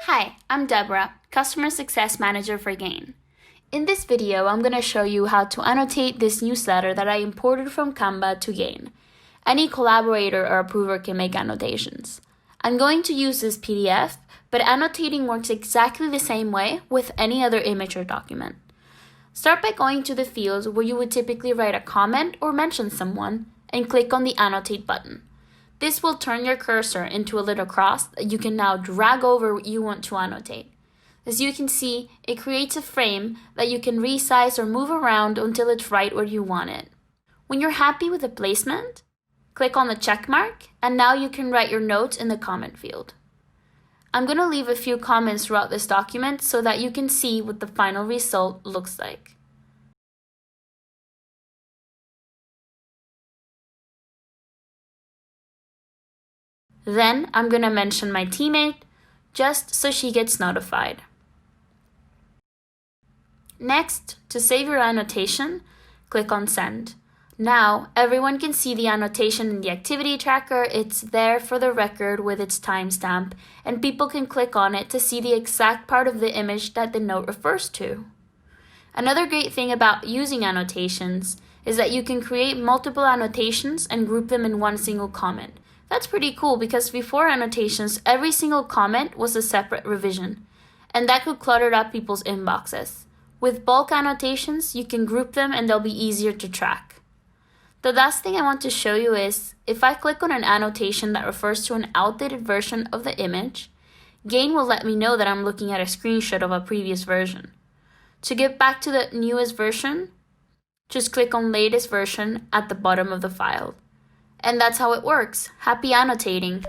Hi, I'm Deborah, Customer Success Manager for Gain. In this video, I'm going to show you how to annotate this newsletter that I imported from Canva to Gain. Any collaborator or approver can make annotations. I'm going to use this PDF, but annotating works exactly the same way with any other image or document. Start by going to the fields where you would typically write a comment or mention someone, and click on the Annotate button. This will turn your cursor into a little cross that you can now drag over what you want to annotate. As you can see, it creates a frame that you can resize or move around until it's right where you want it. When you're happy with the placement, click on the check mark, and now you can write your notes in the comment field. I'm going to leave a few comments throughout this document so that you can see what the final result looks like. Then I'm going to mention my teammate, just so she gets notified. Next, to save your annotation, click on Send. Now, everyone can see the annotation in the activity tracker. It's there for the record with its timestamp, and people can click on it to see the exact part of the image that the note refers to. Another great thing about using annotations is that you can create multiple annotations and group them in one single comment. That's pretty cool because before annotations, every single comment was a separate revision, and that could clutter up people's inboxes. With bulk annotations, you can group them and they'll be easier to track. The last thing I want to show you is, if I click on an annotation that refers to an outdated version of the image, Gain will let me know that I'm looking at a screenshot of a previous version. To get back to the newest version, just click on Latest Version at the bottom of the file. And that's how it works. Happy annotating!